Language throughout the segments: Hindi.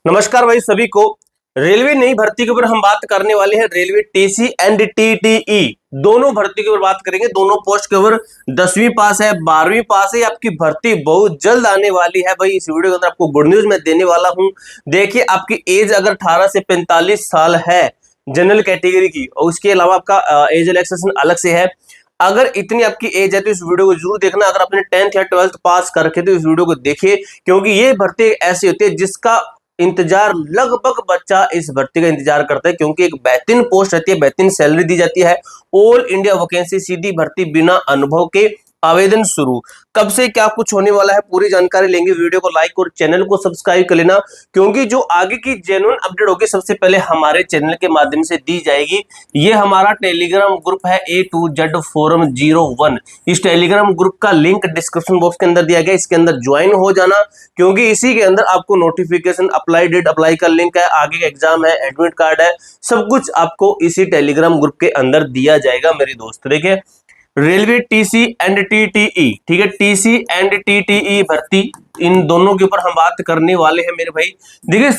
नमस्कार भाई सभी को। रेलवे नई भर्ती के ऊपर हम बात करने वाले हैं। रेलवे टीसी एंड टीटीई दोनों भर्ती के ऊपर बात करेंगे। दोनों पोस्ट के ऊपर 10वीं पास है, 12वीं पास है। आपकी भर्ती बहुत जल्द आने वाली है भाई। इस वीडियो के अंदर आपको गुड न्यूज मैं देने वाला हूं। देखिए, आपकी एज अगर 18 से 45 साल है जनरल कैटेगरी की, और उसके अलावा आपका एज रिलैक्सेशन अलग से है। अगर इतनी आपकी एज है तो इस वीडियो को जरूर देखना। अगर आपने 10th या 12th पास कर रखे तो इस वीडियो को देखिए, क्योंकि ये भर्ती ऐसी होती है जिसका इंतजार लगभग बच्चा इस भर्ती का इंतजार करता है, क्योंकि एक बेहतरीन पोस्ट रहती है, बेहतरीन सैलरी दी जाती है। ऑल इंडिया वैकेंसी, सीधी भर्ती, बिना अनुभव के आवेदन शुरू। कब से क्या कुछ होने वाला है पूरी जानकारी लेंगे। वीडियो को लाइक और चैनल को सब्सक्राइब कर लेना, क्योंकि जो आगे की जेन्युइन अपडेट होगी सबसे पहले हमारे चैनल के माध्यम से दी जाएगी। ये हमारा टेलीग्राम ग्रुप है A to Z फोरम 01। इस टेलीग्राम ग्रुप का लिंक डिस्क्रिप्शन बॉक्स के अंदर दिया गया, इसके अंदर ज्वाइन हो जाना, क्योंकि इसी के अंदर आपको नोटिफिकेशन, अप्लाई डेट, अप्लाई का लिंक है, आगे का एग्जाम है, एडमिट कार्ड है, सब कुछ आपको इसी टेलीग्राम ग्रुप के अंदर दिया जाएगा मेरे दोस्त। देखिए, रेलवे टीसी एंड टीटीई, ठीक है, टीसी एंड टीटीई भर्ती, इन दोनों के ऊपर हम बात करने वाले हैं मेरे भाई। देखिए,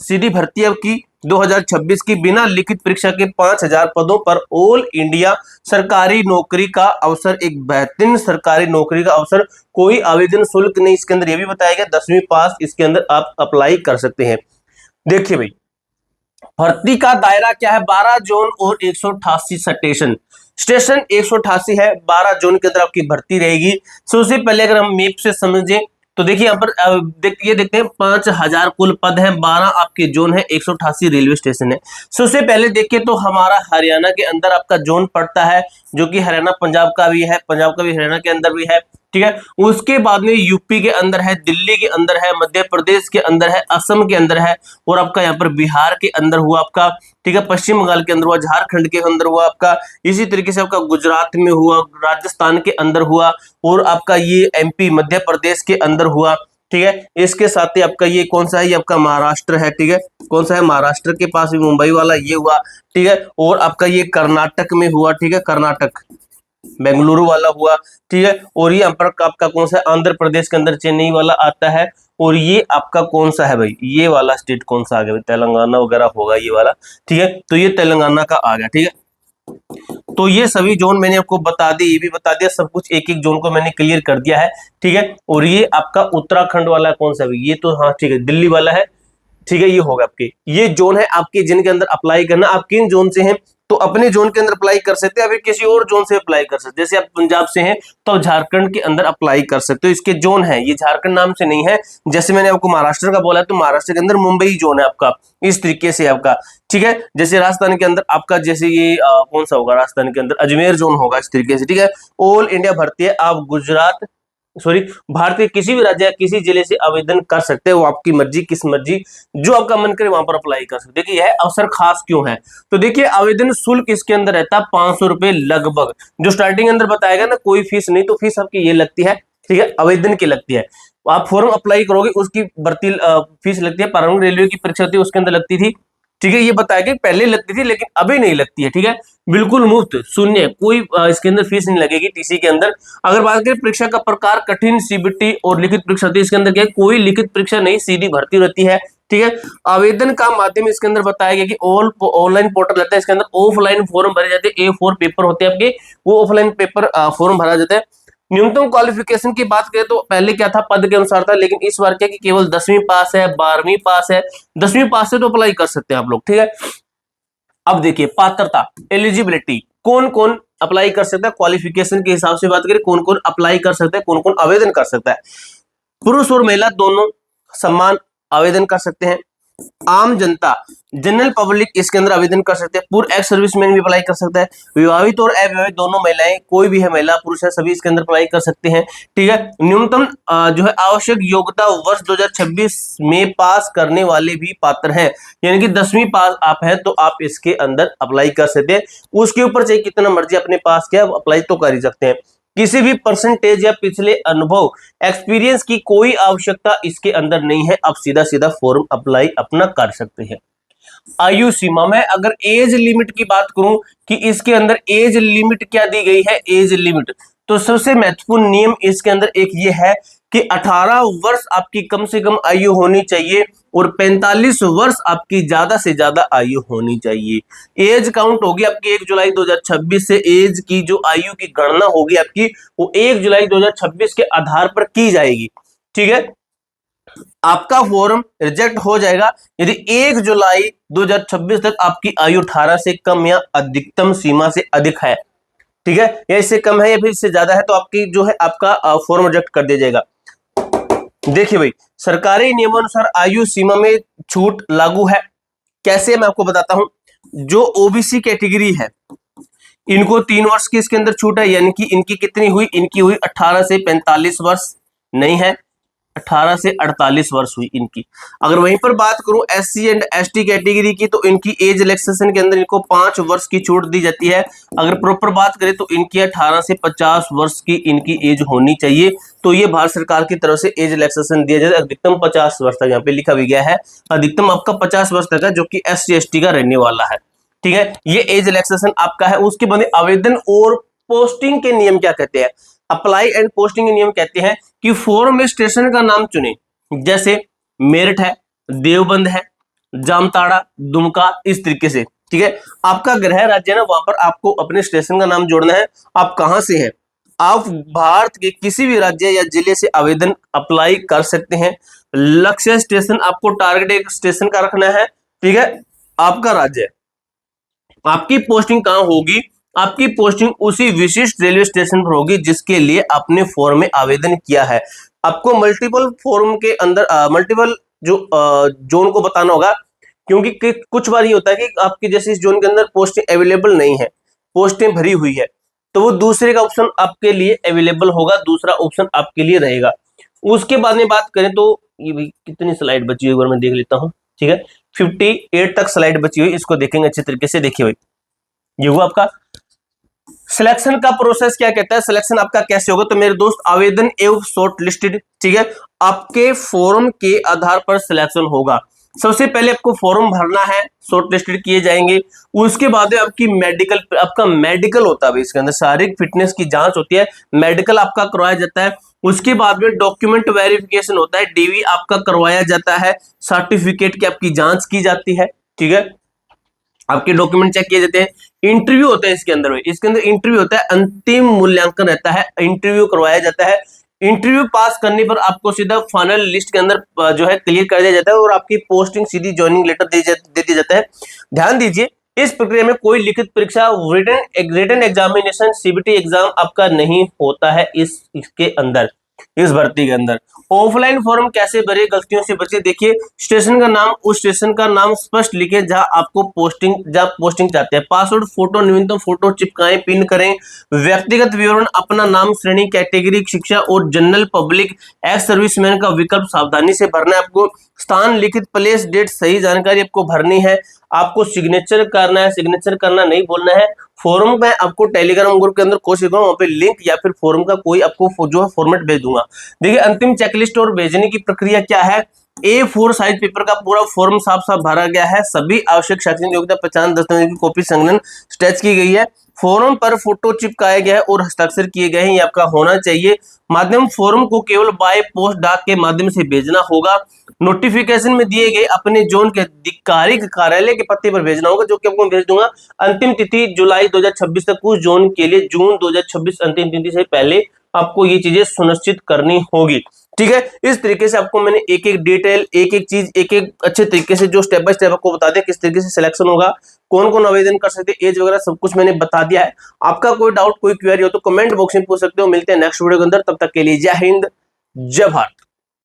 सीधी भर्ती आपकी 2026 की बिना लिखित परीक्षा के 5000 पदों पर ऑल इंडिया सरकारी नौकरी का अवसर, एक बेहतरीन सरकारी नौकरी का अवसर। कोई आवेदन शुल्क नहीं, इसके अंदर यह भी बताया गया 10वीं पास इसके अंदर आप अप्लाई कर सकते हैं। देखिए भाई, भर्ती का दायरा क्या है, 12 जोन और 188 स्टेशन 188 है। 12 जोन के अंदर आपकी भर्ती रहेगी। सबसे पहले अगर हम मैप से समझें तो देखिए, यहाँ पर ये देखते हैं 5000 कुल पद है, 12 आपके जोन है, 188 रेलवे स्टेशन है। सबसे पहले देखिए तो हमारा हरियाणा के अंदर आपका जोन पड़ता है, जो कि हरियाणा पंजाब का भी है, पंजाब का भी हरियाणा के अंदर भी है, ठीक है। उसके बाद में यूपी के अंदर है, दिल्ली के अंदर है, मध्य प्रदेश के अंदर है, असम के अंदर है, और आपका यहाँ पर बिहार के अंदर हुआ आपका, ठीक है, पश्चिम बंगाल के अंदर हुआ, झारखंड के अंदर हुआ आपका, इसी तरीके से आपका गुजरात में हुआ, राजस्थान के अंदर हुआ, और आपका ये एमपी मध्य प्रदेश के अंदर हुआ, ठीक है। इसके साथ ही आपका ये कौन सा है, ये आपका महाराष्ट्र है, ठीक है। कौन सा है, महाराष्ट्र के पास भी मुंबई वाला ये हुआ, ठीक है। और आपका ये कर्नाटक में हुआ, ठीक है, कर्नाटक बेंगलुरु वाला हुआ, ठीक है। और ये आपका कौन सा है, आंध्र प्रदेश के अंदर चेन्नई वाला आता है। और ये आपका कौन सा है भाई, ये वाला स्टेट कौन सा आ गया, तेलंगाना वगैरह होगा ये वाला, ठीक है। तो ये तेलंगाना का आ गया, ठीक है। तो ये सभी जोन मैंने आपको बता दी, ये भी बता दिया, सब कुछ एक एक जोन को मैंने क्लियर कर दिया है, ठीक है। और ये आपका उत्तराखंड वाला कौन सा है, ये तो हाँ ठीक है, दिल्ली वाला है, ठीक है। ये होगा आपके, ये जोन है आपके जिनके अंदर अप्लाई करना। आप किन जोन से हैं तो अपने जोन के अंदर अप्लाई कर सकते हैं, अभी किसी और जोन से अप्लाई कर सकते हैं। जैसे आप पंजाब से हैं तो आप झारखंड के अंदर अप्लाई कर सकते हो। इसके जोन है, ये झारखंड नाम से नहीं है। जैसे मैंने आपको महाराष्ट्र का बोला तो महाराष्ट्र के अंदर मुंबई जोन है आपका, इस तरीके से आपका, ठीक है। जैसे राजस्थान के अंदर आपका, जैसे ये कौन सा होगा, राजस्थान के अंदर अजमेर जोन होगा, इस तरीके से, ठीक है। ऑल इंडिया भर्ती है, आप गुजरात भारत के किसी भी राज्य या किसी जिले से आवेदन कर सकते हैं। वो आपकी मर्जी, किस मर्जी जो आपका मन करे वहां पर अप्लाई कर सकते हैं। देखिए, यह अवसर खास क्यों है, तो देखिए आवेदन शुल्क इसके अंदर रहता है 500 रुपए लगभग, जो स्टार्टिंग अंदर बताएगा ना, कोई फीस नहीं। तो फीस आपकी ये लगती है, ठीक है, आवेदन की लगती है। आप फॉर्म अप्लाई करोगे उसकी भर्ती फीस लगती है। प्रारंभिक रेलवे की परीक्षा थी उसके अंदर लगती थी, ठीक है। ये बताया कि पहले लगती थी लेकिन अभी नहीं लगती है, ठीक है। बिल्कुल मुफ्त, शून्य, कोई इसके अंदर फीस नहीं लगेगी टीसी के अंदर। अगर बात करें परीक्षा का प्रकार, कठिन, सीबीटी और लिखित परीक्षा होती है। इसके अंदर क्या है, कोई लिखित परीक्षा नहीं, सीधी भर्ती रहती है, ठीक है। आवेदन का माध्यम इसके अंदर बताया गया कि ऑनलाइन पोर्टल रहता है। इसके अंदर ऑफलाइन फॉर्म भरे जाते हैं, A4 पेपर होते हैं आपके, वो ऑफलाइन पेपर फॉर्म भरा जाता है। न्यूनतम क्वालिफिकेशन की बात करें तो पहले क्या था, पद के अनुसार था, लेकिन इस बार क्या कि केवल 10वीं पास है, 12वीं पास है। 10वीं पास से तो अप्लाई कर सकते हैं आप लोग, ठीक है। अब देखिए पात्रता, एलिजिबिलिटी, कौन कौन अप्लाई कर सकता है, क्वालिफिकेशन के हिसाब से बात करें कौन कौन अप्लाई कर सकता है, कौन कौन आवेदन कर सकता है। पुरुष और महिला दोनों समान आवेदन कर सकते हैं। आम जनता, जनरल पब्लिक इसके अंदर आवेदन कर सकते हैं। पूर्व एक्स सर्विसमैन भी अप्लाई कर सकता है। विवाहित और अविवाहित दोनों महिलाएं, कोई भी है, महिला पुरुष है, सभी इसके अंदर अप्लाई कर सकते हैं, ठीक है। न्यूनतम जो है आवश्यक योग्यता वर्ष 2026 में पास करने वाले भी पात्र हैं, यानी कि 10वीं पास आप हैं तो आप इसके अंदर अप्लाई कर सकते हैं। उसके ऊपर चाहे कितना मर्जी अपने पास किया अप्लाई तो कर ही सकते हैं। किसी भी परसेंटेज या पिछले अनुभव, एक्सपीरियंस की कोई आवश्यकता इसके अंदर नहीं है। आप सीधा सीधा फॉर्म अप्लाई अपना कर सकते हैं। आयु सीमा में अगर एज लिमिट की बात करूं कि इसके अंदर एज लिमिट क्या दी गई है, एज लिमिट तो सबसे महत्वपूर्ण नियम इसके अंदर एक ये है कि 18 वर्ष आपकी कम से कम आयु होनी चाहिए और 45 वर्ष आपकी ज्यादा से ज्यादा आयु होनी चाहिए। एज काउंट होगी आपकी 1 जुलाई 2026 से। एज की जो आयु की गणना होगी आपकी वो 1 जुलाई 2026 के आधार पर की जाएगी। ठीक है, आपका फॉर्म रिजेक्ट हो जाएगा यदि 1 जुलाई 2026 तक आपकी आयु 18 से कम या अधिकतम सीमा से अधिक है। ठीक है, या इससे कम है या फिर इससे ज्यादा है तो आपकी जो है आपका फॉर्म रिजेक्ट कर दिया जाएगा। देखिए भाई, सरकारी नियमानुसार आयु सीमा में छूट लागू है। कैसे, मैं आपको बताता हूं। जो ओबीसी कैटेगरी है इनको 3 वर्ष की इसके अंदर छूट है, यानी कि इनकी कितनी हुई, इनकी हुई 18 से 45 वर्ष, नहीं है 18 से 48 वर्ष हुई इनकी। अगर वहीं पर बात करूं एससी एंड एसटी कैटेगरी की तो इनकी एज रिलैक्सेशन के अंदर इनको 5 वर्ष की छूट दी जाती है। अगर प्रॉपर बात करें तो इनकी 18 से 50 वर्ष की इनकी एज होनी चाहिए। तो ये भारत सरकार की तरफ से एज रिलैक्सेशन दिया जाए, अधिकतम 50 वर्ष तक, यहाँ पे लिखा भी गया है अधिकतम आपका 50 वर्ष तक है, जो कि एससी एसटी का रहने वाला है। ठीक है, ये एज रिलैक्सेशन आपका है। उसके बाद आवेदन और पोस्टिंग के नियम क्या कहते हैं, अप्लाई एंड पोस्टिंग के नियम कहते हैं कि फॉर्म में स्टेशन का नाम चुने, जैसे मेरठ है, देवबंद है, जामताड़ा, दुमका, इस तरीके से। ठीक है, आपका गृह राज्य है ना, वहां पर आपको अपने स्टेशन का नाम जोड़ना है। आप कहां से हैं, आप भारत के किसी भी राज्य या जिले से आवेदन अप्लाई कर सकते हैं। लक्ष्य स्टेशन आपको टारगेट स्टेशन का रखना है। ठीक है, आपका राज्य, आपकी पोस्टिंग कहां होगी, आपकी पोस्टिंग उसी विशिष्ट रेलवे स्टेशन पर होगी जिसके लिए आपने फॉर्म में आवेदन किया है। आपको मल्टीपल फॉर्म के अंदर मल्टीपल जो जोन को बताना होगा, क्योंकि कुछ बार ये होता है कि आपकी जैसे इस जोन के अंदर पोस्टें अवेलेबल नहीं है, पोस्टें भरी हुई है, तो वो दूसरे का ऑप्शन आपके लिए अवेलेबल होगा, दूसरा ऑप्शन आपके लिए रहेगा। उसके बाद में बात करें तो ये भाई कितनी स्लाइड बची हुई, एक बार मैं देख लेता हूँ। ठीक है, 58 तक स्लाइड बची हुई, इसको देखेंगे अच्छे तरीके से। देखिए भाई, ये हुआ आपका सिलेक्शन का प्रोसेस। क्या कहता है सिलेक्शन आपका कैसे होगा, तो मेरे दोस्त आवेदन एवं शॉर्ट लिस्टेड। ठीक है, आपके फॉर्म के आधार पर सिलेक्शन होगा। सबसे पहले आपको फॉर्म भरना है, शॉर्ट लिस्टेड किए जाएंगे। उसके बाद आपकी मेडिकल, आपका मेडिकल होता है, इसके अंदर शारीरिक फिटनेस की जांच होती है, मेडिकल आपका करवाया जाता है। उसके बाद में डॉक्यूमेंट वेरिफिकेशन होता है, डीवी आपका करवाया जाता है, सर्टिफिकेट की आपकी जांच की जाती है। ठीक है, आपके डॉक्यूमेंट चेक किए जाते हैं। इंटरव्यू होता है इसके अंदर इंटरव्यू होता है, अंतिम मूल्यांकन रहता है, इंटरव्यू करवाया जाता है। इंटरव्यू पास करने पर आपको सीधा फाइनल लिस्ट के अंदर जो है क्लियर कर दिया जाता है और आपकी पोस्टिंग सीधी ज्वाइनिंग लेटर दे दिया जाता है। ध्यान दीजिए, इस प्रक्रिया में कोई लिखित परीक्षा, रिटन एग्जामिनेशन, सीबीटी एग्जाम आपका नहीं होता है इसके अंदर, इस भर्ती के अंदर। ऑफलाइन फॉर्म कैसे भरे, गलतियों से बचे। देखिए, स्टेशन का नाम, उस स्टेशन का नाम स्पष्ट लिखे जहां आपको पोस्टिंग चाहते हैं। पासवर्ड फोटो, न्यूनतम फोटो चिपकाएं, पिन करें। व्यक्तिगत विवरण, अपना नाम, श्रेणी, कैटेगरी, शिक्षा और जनरल पब्लिक, एक्स सर्विसमैन का विकल्प सावधानी से भरना है आपको। स्थान, लिखित प्लेस, डेट, सही जानकारी आपको भरनी है। आपको सिग्नेचर करना है, सिग्नेचर करना नहीं बोलना है। फॉर्म में आपको टेलीग्राम ग्रुप के अंदर कोशिश करूँ, वहां पे लिंक या फिर फॉर्म का कोई आपको जो है फॉर्मेट भेज दूंगा। देखिए, अंतिम चेकलिस्ट और भेजने की प्रक्रिया क्या है। A4 साइज पेपर का पूरा फॉर्म साफ साफ भरा गया है। सभी आवश्यक शैक्षणिक योग्यता, पहचान दस्तावेज की कॉपी संलग्न स्टैच की गई है। फॉर्म पर फोटो चिपकाया गया है और हस्ताक्षर किए गए हैं, ये आपका होना चाहिए। माध्यम, फॉर्म को केवल बाय पोस्ट डाक के माध्यम से भेजना होगा। नोटिफिकेशन में दिए गए अपने जोन के अधिकारिक कार्यालय के पते पर भेजना होगा, जो कि आपको भेज दूंगा। अंतिम तिथि जुलाई 2026 तक, उस जोन के लिए जून 2026 अंतिम तिथि से पहले आपको ये चीजें सुनिश्चित करनी होगी। ठीक है, इस तरीके से आपको मैंने एक एक डिटेल, एक एक चीज, एक एक अच्छे तरीके से जो स्टेप बाय स्टेप आपको बता दिया, किस तरीके से सिलेक्शन होगा, कौन कौन आवेदन कर सकते, एज वगैरह सब कुछ मैंने बता दिया है। आपका कोई डाउट, कोई क्वेरी हो तो कमेंट बॉक्स में पूछ सकते हो। मिलते हैं नेक्स्ट वीडियो के अंदर, तब तक के लिए जय हिंद, जय भारत।